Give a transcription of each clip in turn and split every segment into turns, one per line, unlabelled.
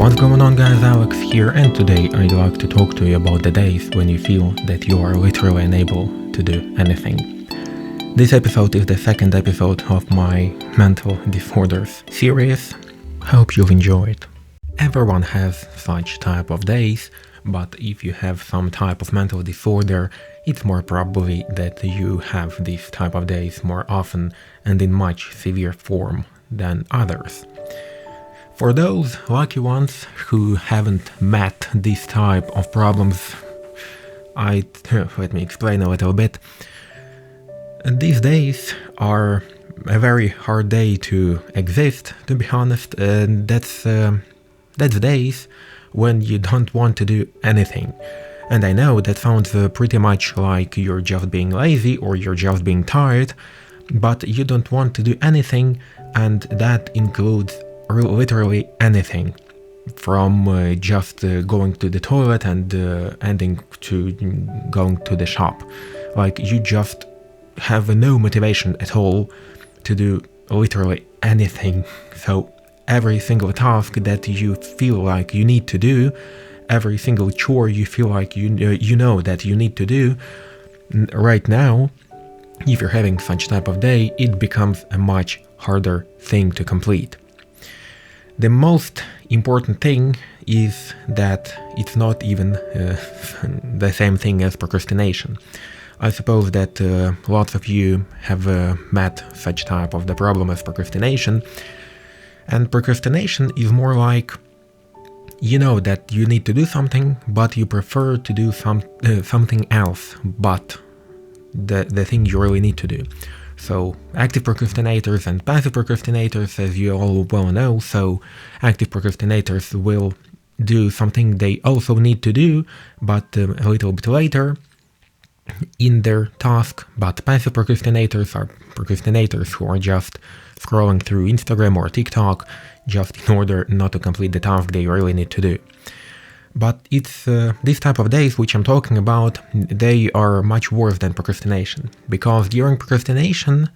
What's going on, guys? Alex here, and today I'd like to talk to you about the days when you feel that you are literally unable to do anything. This episode is the second episode of my mental disorders series. Hope you'll enjoy it. Everyone has such type of days, but if you have some type of mental disorder, it's more probably that you have these type of days more often and in much severe form than others. For those lucky ones who haven't met this type of problems, let me explain a little bit. These days are a very hard day to exist, to be honest. That's days when you don't want to do anything. And I know that sounds pretty much like you're just being lazy or you're just being tired, but you don't want to do anything, and that includes literally anything, from just going to the toilet and ending to going to the shop. Like, you just have no motivation at all to do literally anything. So every single task that you feel like you need to do, every single chore you feel like you know that you need to do, right now, if you're having such type of day, it becomes a much harder thing to complete. The most important thing is that it's not even the same thing as procrastination. I suppose that lots of you have met such type of the problem as procrastination, and procrastination is more like, you know that you need to do something, but you prefer to do something else but the thing you really need to do. So active procrastinators and passive procrastinators, as you all well know. So active procrastinators will do something they also need to do, but a little bit later in their task. But passive procrastinators are procrastinators who are just scrolling through Instagram or TikTok just in order not to complete the task they really need to do. But it's this type of days which I'm talking about, they are much worse than procrastination. Because during procrastination,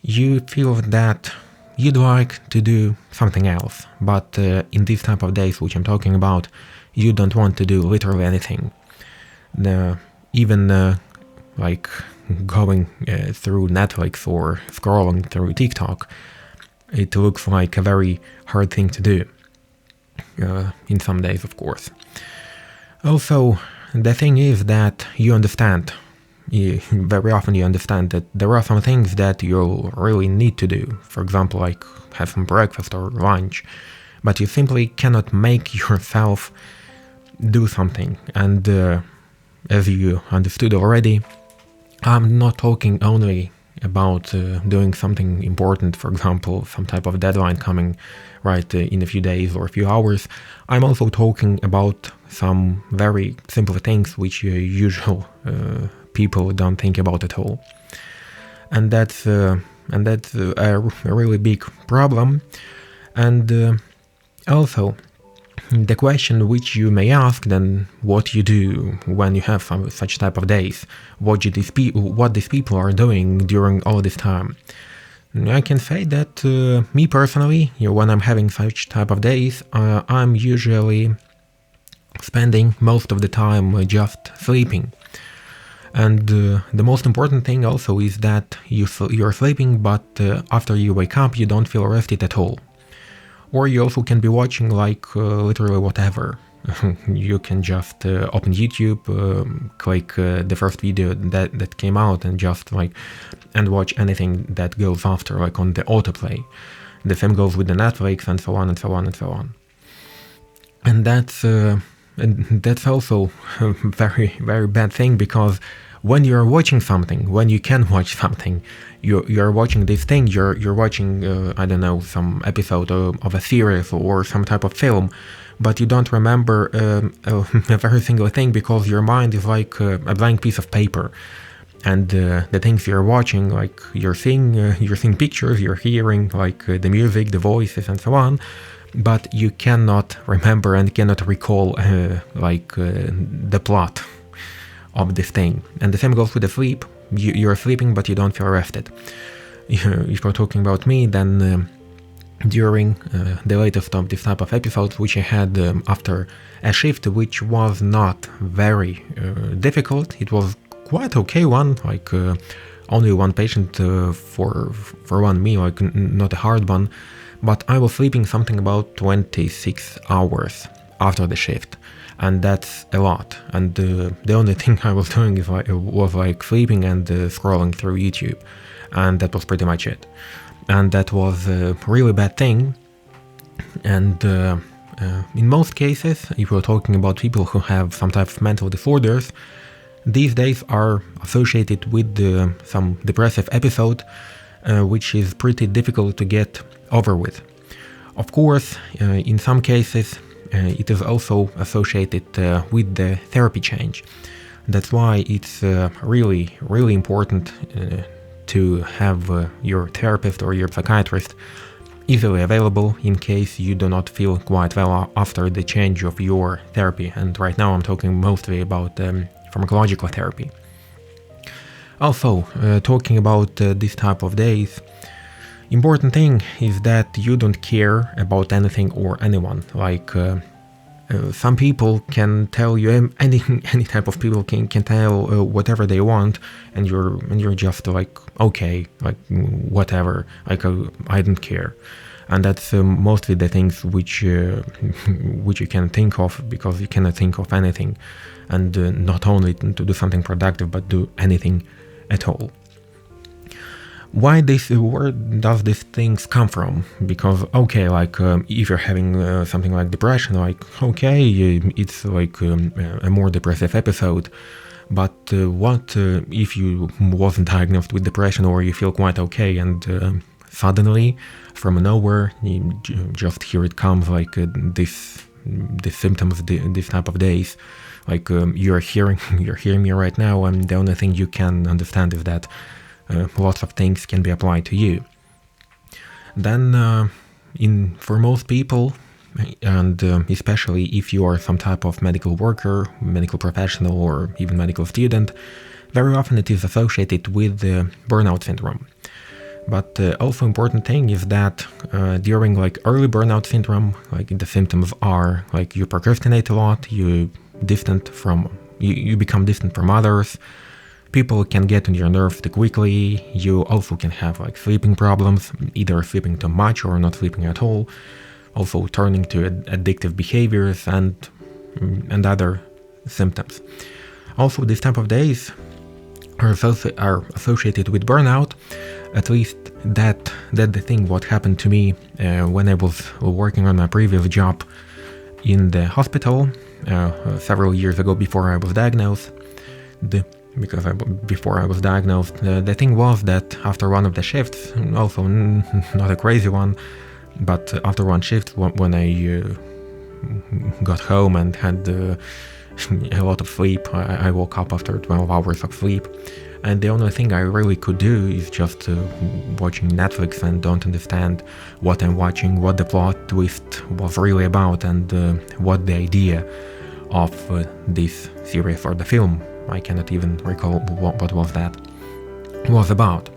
you feel that you'd like to do something else. But in this type of days which I'm talking about, you don't want to do literally anything. Even like going through Netflix or scrolling through TikTok, it looks like a very hard thing to do. In some days, of course. Also, the thing is that you understand, very often you understand that there are some things that you really need to do. For example, like have some breakfast or lunch, but you simply cannot make yourself do something. And as you understood already, I'm not talking only about doing something important, for example, some type of deadline coming right in a few days or a few hours. I'm also talking about some very simple things which usual people don't think about at all. And that's a really big problem. And also, the question which you may ask then, what you do when you have such type of days, what these people are doing during all this time. I can say that me personally, when I'm having such type of days, I'm usually spending most of the time just sleeping. And the most important thing also is that you're sleeping, but after you wake up, you don't feel rested at all. Or you also can be watching like literally whatever. You can just open YouTube, click the first video that came out and just and watch anything that goes after, like on the autoplay. The same goes with the Netflix and so on and so on and so on. And that's also a very, very bad thing, because when you're watching something, when you can watch something, you're watching this thing, you're watching, I don't know, some episode of a series or some type of film, but you don't remember a very single thing, because your mind is like a blank piece of paper. And the things you're watching, like you're seeing pictures, you're hearing like the music, the voices and so on, but you cannot remember and cannot recall the plot of this thing. And the same goes with the sleep. You're sleeping, but you don't feel rested. If you're talking about me, then during the latest of this type of episodes, which I had after a shift, which was not very difficult. It was quite okay one, like only one patient for one meal, like not a hard one, but I was sleeping something about 26 hours after the shift, and that's a lot. And the only thing I was doing was like sleeping and scrolling through YouTube, and that was pretty much it. And that was a really bad thing. And in most cases, if we're talking about people who have some type of mental disorders, these days are associated with some depressive episode, which is pretty difficult to get over with. Of course, in some cases, it is also associated with the therapy change. That's why it's really, really important to have your therapist or your psychiatrist easily available in case you do not feel quite well after the change of your therapy. And right now I'm talking mostly about pharmacological therapy. Also, talking about this type of days, important thing is that you don't care about anything or anyone. Like some people can tell you any type of people can tell whatever they want, and you're just like, okay, like whatever, like I don't care. And that's mostly the things which you can think of, because you cannot think of anything, and not only to do something productive, but do anything at all. Why where does these things come from? Because okay, like if you're having something like depression, like okay, it's like a more depressive episode. But what if you wasn't diagnosed with depression, or you feel quite okay, and suddenly from nowhere you just here it comes, like this symptoms, this type of days, like you're hearing me right now, and the only thing you can understand is that lots of things can be applied to you. Then for most people, and especially if you are some type of medical worker, medical professional, or even medical student, very often it is associated with burnout syndrome. But also important thing is that during like early burnout syndrome, like the symptoms are like you procrastinate a lot, you become distant from others, people can get on your nerves too quickly, you also can have like sleeping problems, either sleeping too much or not sleeping at all, also turning to addictive behaviors and other symptoms. Also, this type of days are associated with burnout. At least that the thing what happened to me when I was working on my previous job in the hospital several years ago before I was diagnosed. Before I was diagnosed, the thing was that after one of the shifts, also not a crazy one, but after one shift when I got home and had a lot of sleep, I woke up after 12 hours of sleep, and the only thing I really could do is just watching Netflix and don't understand what I'm watching, what the plot twist was really about, and what the idea of this series or the film, I cannot even recall what was about.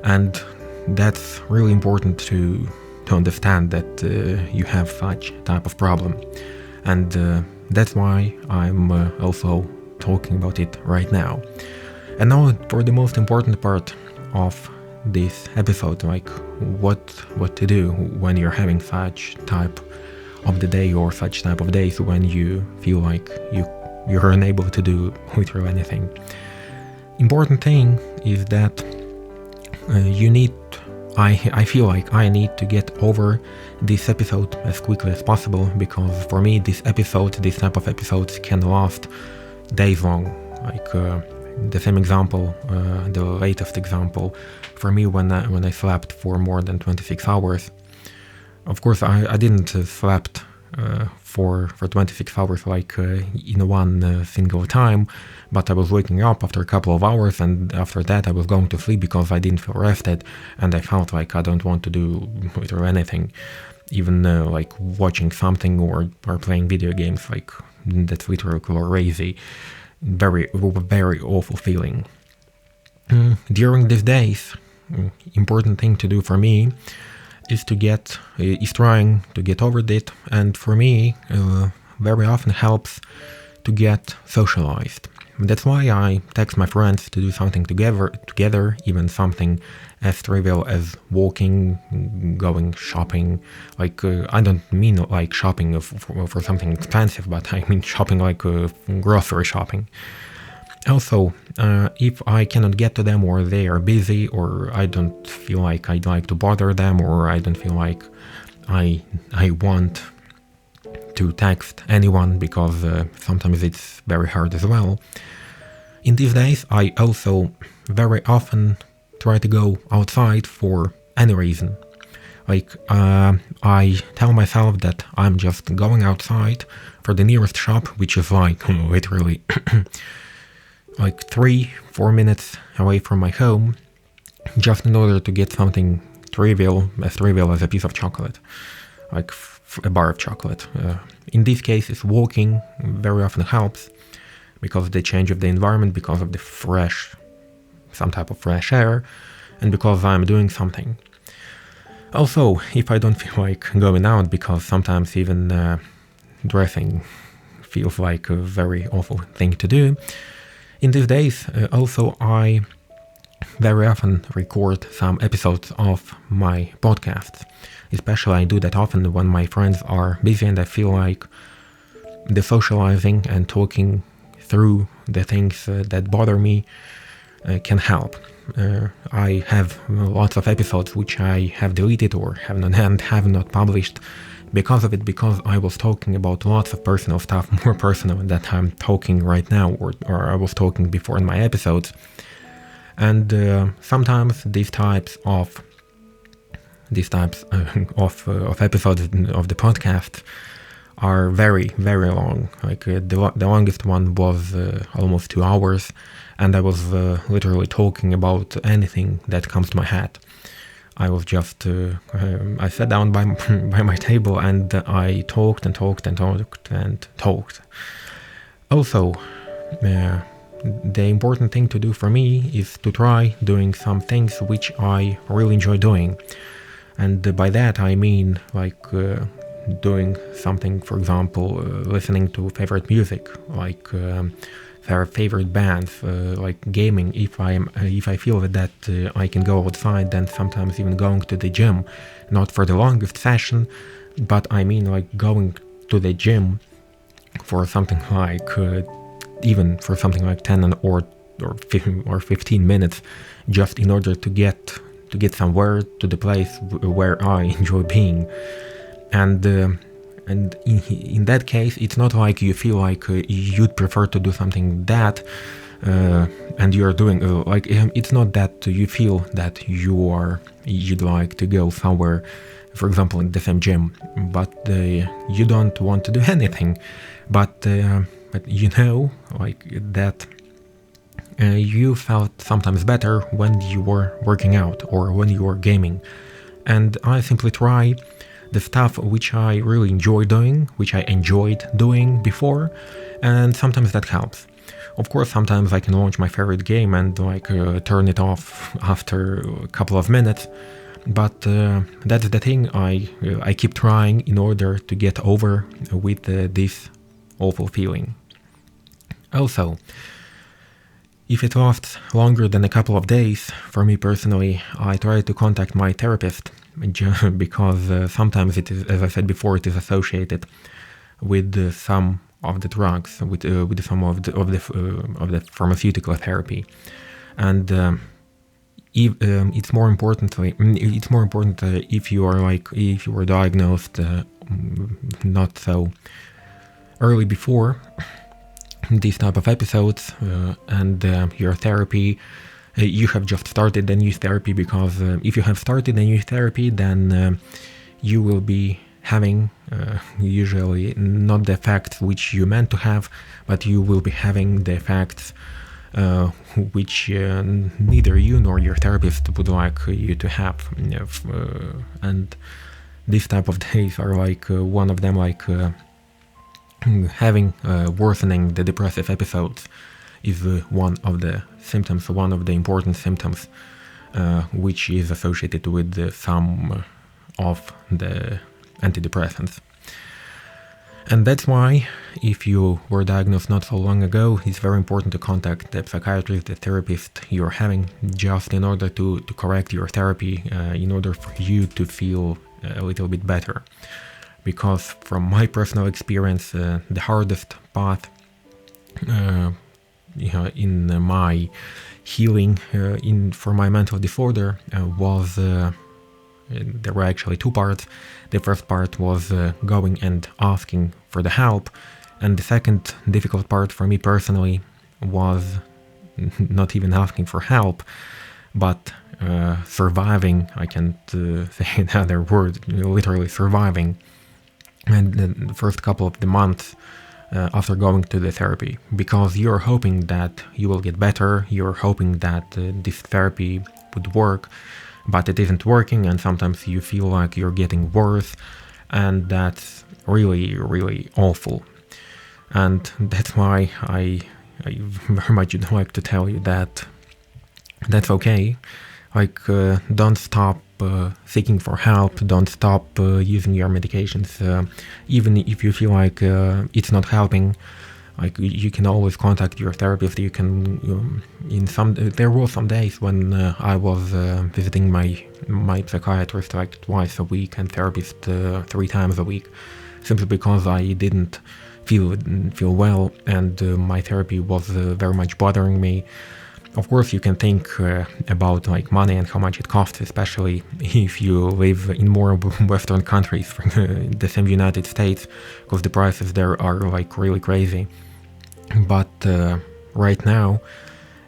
And that's really important to understand that you have such type of problem, and that's why I'm also talking about it right now. And now for the most important part of this episode, like what to do when you're having such type of the day or such type of days when you feel like you're unable to do literally anything. Important thing is that I feel like I need to get over this episode as quickly as possible, because for me this type of episodes can last days long. Like the same example, the latest example, for me when I slept for more than 26 hours. Of course I didn't slept for 26 hours like in one single time, but I was waking up after a couple of hours, and after that I was going to sleep because I didn't feel rested, and I felt like I don't want to do literally anything, even like watching something or playing video games. Like that's literally crazy, very awful feeling. During these days, important thing to do for me is trying to get over it, and for me, very often helps to get socialized. That's why I text my friends to do something together, even something as trivial as walking, going shopping. Like, I don't mean like shopping for something expensive, but I mean shopping like grocery shopping. Also, if I cannot get to them, or they are busy, or I don't feel like I'd like to bother them, or I don't feel like I want to text anyone, because sometimes it's very hard as well. In these days, I also very often try to go outside for any reason. Like, I tell myself that I'm just going outside for the nearest shop, which is like literally like 3-4 minutes away from my home, just in order to get something trivial as a piece of chocolate, like a bar of chocolate. In these cases, walking very often helps, because of the change of the environment, because of the some type of fresh air, and because I'm doing something. Also, if I don't feel like going out, because sometimes even dressing feels like a very awful thing to do, in these days, also I very often record some episodes of my podcasts. Especially I do that often when my friends are busy, and I feel like the socializing and talking through the things that bother me can help. I have lots of episodes which I have deleted or have not published because of it, because I was talking about lots of personal stuff, more personal than I'm talking right now, or I was talking before in my episodes. And sometimes these types of episodes of the podcast are very, very long. Like the longest one was almost 2 hours, and I was literally talking about anything that comes to my head. I was just I sat down by my table, and I talked and talked and talked and talked. Also, the important thing to do for me is to try doing some things which I really enjoy doing. And by that I mean like doing something, for example, listening to favorite music, like their favorite bands, like gaming. If I feel that I can go outside, then sometimes even going to the gym, not for the longest session, but I mean like going to the gym for something like even for something like 10 or 15 minutes, just in order to get somewhere, to the place where I enjoy being. And in that case, it's not like you feel like you'd prefer to do something that and you're doing it's not that you feel that you'd like to go somewhere, for example in the same gym, but you don't want to do anything, but you know, like that you felt sometimes better when you were working out or when you were gaming. And I simply try the stuff which I really enjoy doing, which I enjoyed doing before, and sometimes that helps. Of course, sometimes I can launch my favorite game and turn it off after a couple of minutes, but that's the thing. I keep trying in order to get over with this awful feeling. Also, if it lasts longer than a couple of days, for me personally, I try to contact my therapist, because sometimes it is, as I said before, it is associated with some of the drugs, with some of the pharmaceutical therapy, and it's more important if you were diagnosed not so early before these type of episodes, and your therapy, you have just started a new therapy, because if you have started a new therapy, then you will be having usually not the effects which you meant to have, but you will be having the effects which neither you nor your therapist would like you to have. And these type of days are one of them, having worsening the depressive episodes is one of the symptoms, one of the important symptoms which is associated with some of the antidepressants. And that's why, if you were diagnosed not so long ago, it's very important to contact the psychiatrist, the therapist you're having, just in order to correct your therapy, in order for you to feel a little bit better. Because from my personal experience, the hardest path in my healing for my mental disorder was there were actually two parts. The first part was going and asking for the help, and the second difficult part for me personally was not even asking for help, but surviving. I can't say another word, literally surviving. And the first couple of the months after going to the therapy, because you're hoping that you will get better, you're hoping that this therapy would work, but it isn't working, and sometimes you feel like you're getting worse, and that's really, really awful. And that's why I very much would like to tell you that that's okay. Like, don't stop seeking for help, don't stop using your medications, even if you feel like it's not helping. Like, you can always contact your therapist. You can, there were some days when I was visiting my psychiatrist like twice a week and therapist 3 times a week, simply because I didn't feel well, and my therapy was very much bothering me. Of course, you can think about like money and how much it costs, especially if you live in more Western countries, the same United States, because the prices there are like really crazy. But right now,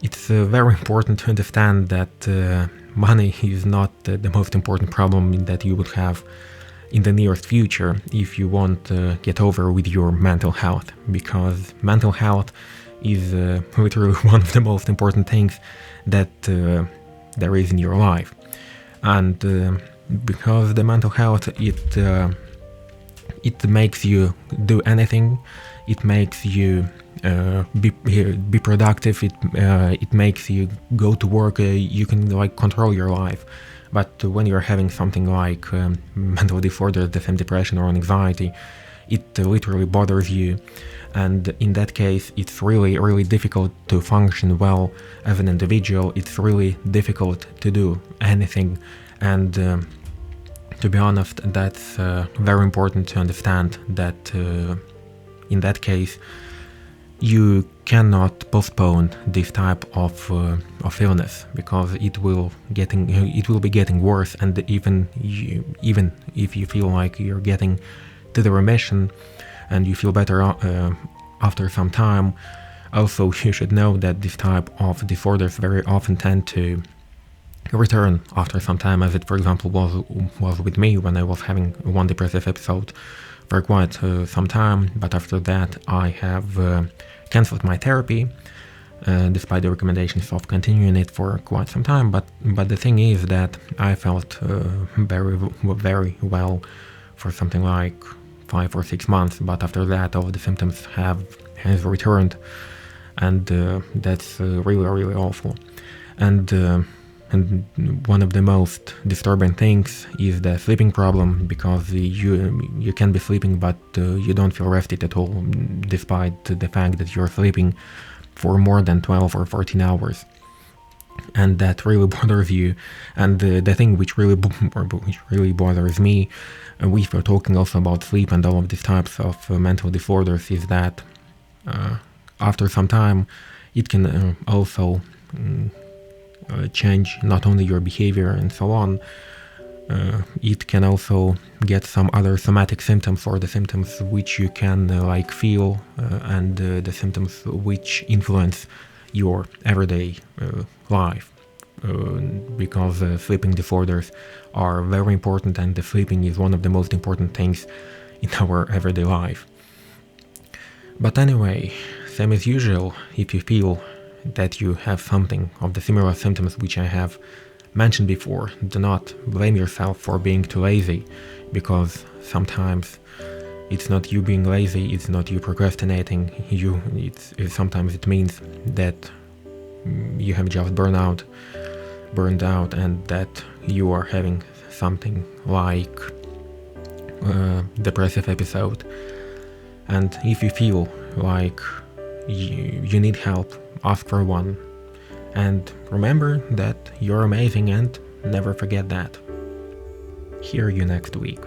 it's very important to understand that money is not the most important problem that you would have in the nearest future if you want to get over with your mental health, because mental health is literally one of the most important things that there is in your life. And because the mental health, it makes you do anything, it makes you be productive, it makes you go to work, you can like control your life. But when you're having something like mental disorder, the same depression or anxiety, it literally bothers you, and in that case it's really, really difficult to function well as an individual. It's really difficult to do anything, and to be honest, that's very important to understand that in that case you cannot postpone this type of illness, because it will be getting worse, and even if you feel like you're getting to the remission and you feel better after some time, also you should know that this type of disorders very often tend to return after some time, as it for example was with me when I was having one depressive episode for quite some time. But after that I have cancelled my therapy, despite the recommendations of continuing it for quite some time. But the thing is that I felt very, very well for something like 5 or 6 months, but after that all the symptoms has returned, and that's really, really awful. And one of the most disturbing things is the sleeping problem, because you can be sleeping but you don't feel rested at all, despite the fact that you're sleeping for more than 12 or 14 hours. And that really bothers you. And the thing which really bothers me, and we were talking also about sleep and all of these types of mental disorders, is that after some time it can also change not only your behavior and so on, it can also get some other somatic symptoms, or the symptoms which you can like feel, and the symptoms which influence your everyday life, because sleeping disorders are very important, and the sleeping is one of the most important things in our everyday life. But anyway, same as usual, if you feel that you have something of the similar symptoms which I have mentioned before, do not blame yourself for being too lazy, because sometimes it's not you being lazy, it's not you procrastinating, sometimes it means that you have just burned out, and that you are having something like depressive episode. And if you feel like you need help, ask for one. And remember that you're amazing, and never forget that. Hear you next week.